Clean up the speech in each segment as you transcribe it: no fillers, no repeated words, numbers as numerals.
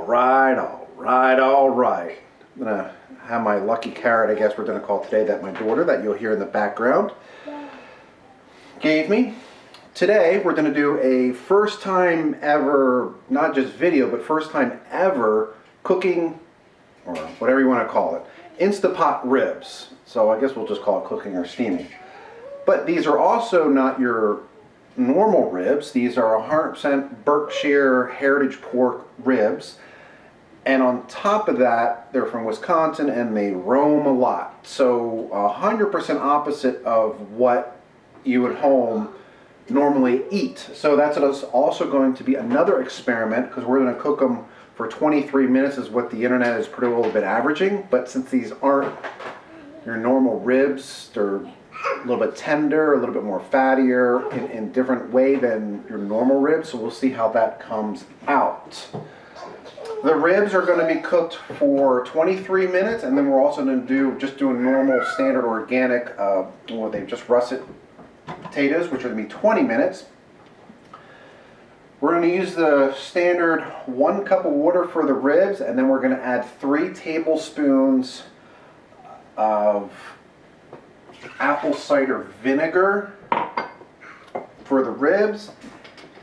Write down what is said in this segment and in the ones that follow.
All right. I'm gonna have my lucky carrot, I guess we're gonna call today, that my daughter, that you'll hear in the background, gave me. Today we're gonna do a first time ever, not just video, but first time ever cooking, or whatever you want to call it, Instapot ribs. So I guess we'll just call it cooking or steaming. But these are also not your normal ribs. These are 100% Berkshire heritage pork ribs. And on top of that, they're from Wisconsin and they roam a lot. So 100% opposite of what you would home normally eat. So that's also going to be another experiment, because we're going to cook them for 23 minutes is what the internet is pretty well been averaging. But since these aren't your normal ribs, they're a little bit tender, a little bit more fattier in different way than your normal ribs. So we'll see how that comes out. The ribs are going to be cooked for 23 minutes, and then we're also going to do a normal standard organic, they've just russet potatoes, which are going to be 20 minutes. We're going to use the standard 1 cup of water for the ribs, and then we're going to add 3 tablespoons of apple cider vinegar for the ribs,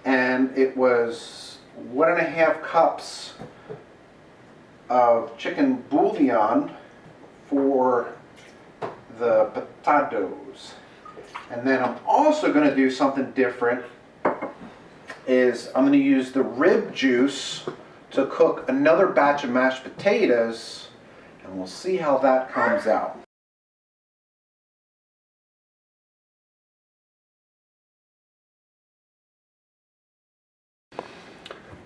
and it was 1.5 cups of chicken bouillon for the potatoes. And then I'm also going to do something different, is I'm going to use the rib juice to cook another batch of mashed potatoes, and we'll see how that comes out.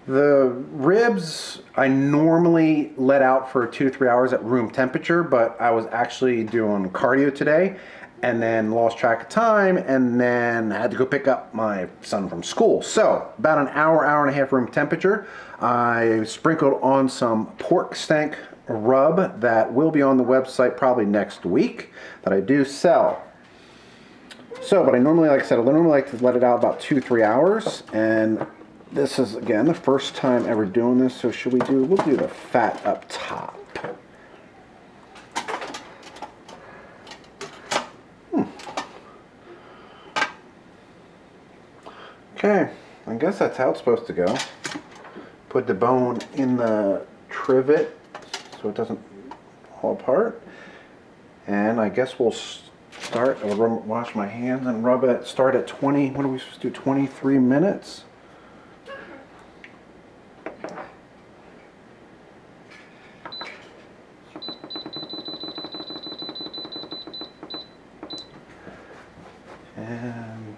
The ribs I normally let out for 2 to 3 hours at room temperature, but I was actually doing cardio today and then lost track of time, and then I had to go pick up my son from school. So about an hour, hour and a half room temperature. I sprinkled on some pork stank rub that will be on the website probably next week, that I do sell. So, but I normally, like I said, I normally like to let it out about 2 to 3 hours, and this is, again, the first time ever doing this, so we'll do the fat up top. Okay, I guess that's how it's supposed to go. Put the bone in the trivet so it doesn't fall apart. And I guess we'll start, I'll wash my hands and rub it, start at 20, what are we supposed to do, 23 minutes? And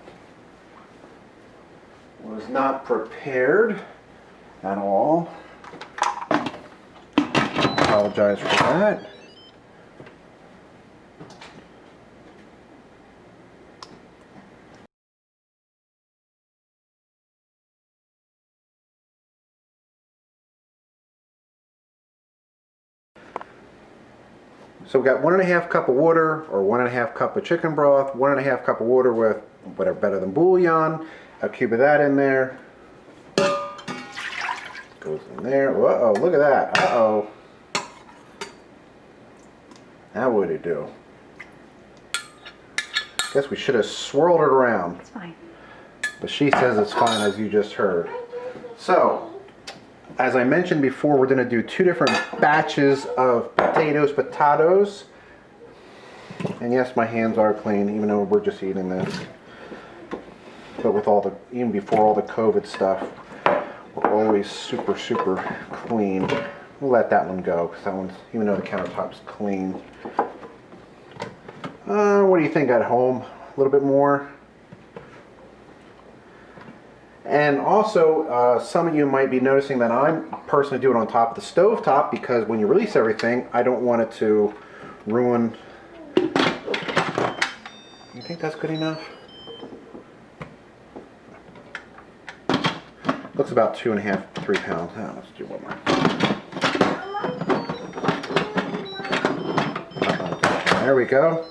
was not prepared at all. Apologize for that. So we've got 1.5 cup of water, or 1.5 cup of chicken broth, 1.5 cup of water with whatever better than bouillon, a cube of that in there. Goes in there. Uh-oh, look at that. Uh-oh. Now what do you do? Guess we should have swirled it around. It's fine. But she says it's fine, as you just heard. So, as I mentioned before, we're going to do 2 different batches of potatoes. And yes, my hands are clean, even though we're just eating this. But with all the, even before all the COVID stuff, we're always super, super clean. We'll let that one go, because that one's, even though the countertop's clean. What do you think at home? A little bit more? And also, some of you might be noticing that I'm personally doing it on top of the stove top, because when you release everything, I don't want it to ruin. You think that's good enough? Looks about 2.5 to 3 pounds. Oh, let's do one more. There we go.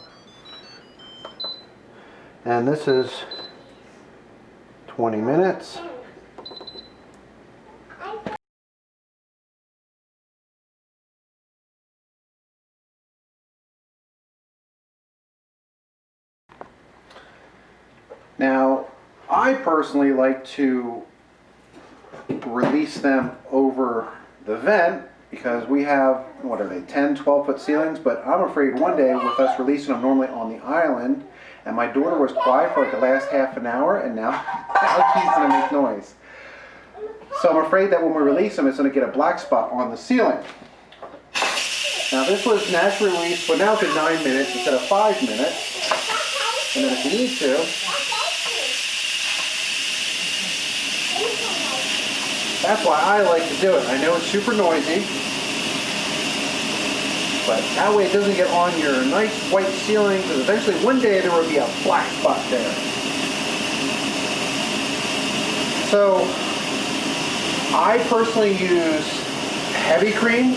And this is 20 minutes. Now, I personally like to release them over the vent because we have, what are they, 10, 12-foot ceilings, but I'm afraid one day with us releasing them normally on the island, and my daughter was quiet for like the last half an hour, and now she's going to make noise. So I'm afraid that when we release them, it's going to get a black spot on the ceiling. Now this was naturally released, but now it's at 9 minutes instead of 5 minutes. And then if you need to, that's why I like to do it. I know it's super noisy, but that way it doesn't get on your nice white ceiling, because eventually one day there will be a black spot there. So I personally use heavy cream,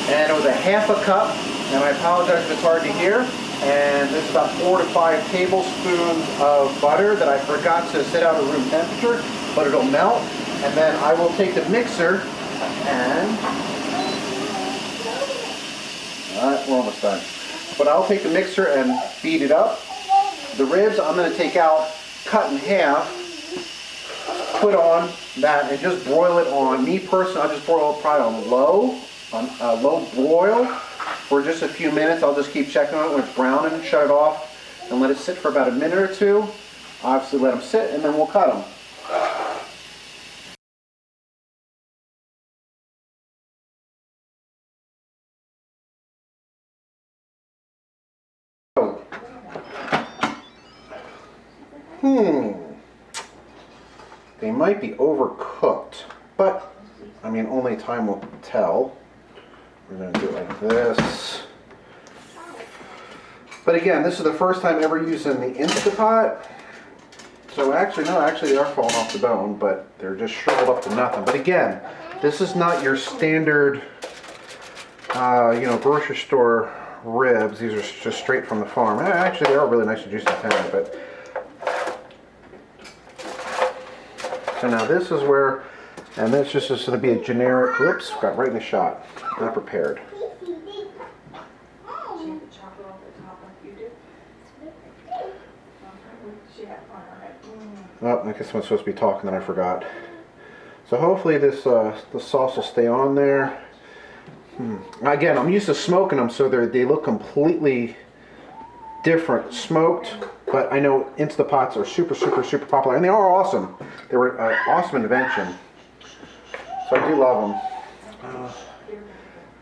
and it was a half a cup, and I apologize if it's hard to hear, and this is about 4 to 5 tablespoons of butter that I forgot to set out at room temperature, but it'll melt. And then I will take the mixer and, alright, we're almost done. But I'll take the mixer and beat it up. The ribs I'm going to take out, cut in half, put on that, and just broil it on. Me personally, I'll just broil it probably on low broil for just a few minutes. I'll just keep checking on it when it's browning and shut it off and let it sit for about a minute or two. Obviously let them sit, and then we'll cut them. They might be overcooked, but I mean, only time will tell. We're going to do it like this. But again, this is the first time ever using the Instapot. So actually, no, actually they are falling off the bone, but they're just shriveled up to nothing. But again, this is not your standard, grocery store ribs. These are just straight from the farm. Actually, they are really nice and juicy and tender, but so now this is where, and this just is going to be a generic, whoops, got right in the shot, not prepared. Oh, I guess I'm supposed to be talking and I forgot. So hopefully this the sauce will stay on there. Again, I'm used to smoking them, so they look completely different smoked, but I know Instapots are super popular, and they are awesome. They were an awesome invention, so I do love them.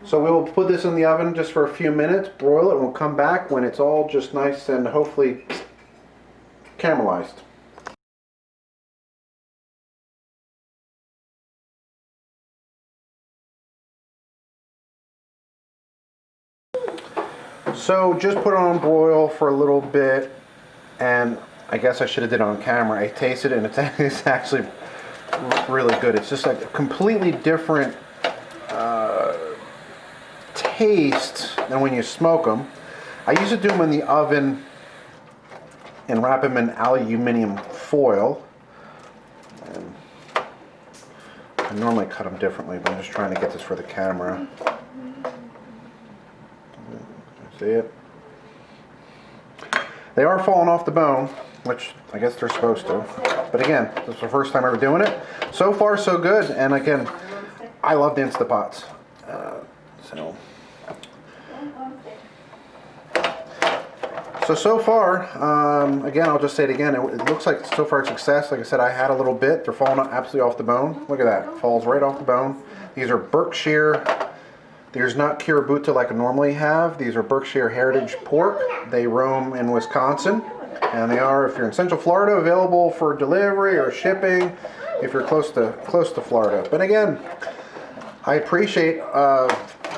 So we'll put this in the oven just for a few minutes, broil it, and we'll come back when it's all just nice and hopefully caramelized. So just put it on broil for a little bit, and I guess I should have did it on camera. I tasted it, and it's actually really good. It's just like a completely different taste than when you smoke them. I used to do them in the oven and wrap them in aluminum foil. And I normally cut them differently, but I'm just trying to get this for the camera. See it? They are falling off the bone, which I guess they're supposed to. But again, this is the first time ever doing it. So far, so good. And again, I love the Instapots. So far, again, I'll just say it again. It looks like so far a success. Like I said, I had a little bit. They're falling absolutely off the bone. Look at that. Falls right off the bone. These are Berkshire. There's not Kirabuta like I normally have. These are Berkshire Heritage Pork. They roam in Wisconsin. And they are, if you're in Central Florida, available for delivery or shipping if you're close to Florida. But again, I appreciate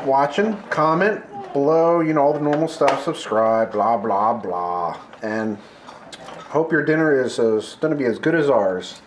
watching. Comment below, all the normal stuff. Subscribe, blah, blah, blah. And hope your dinner is going to be as good as ours.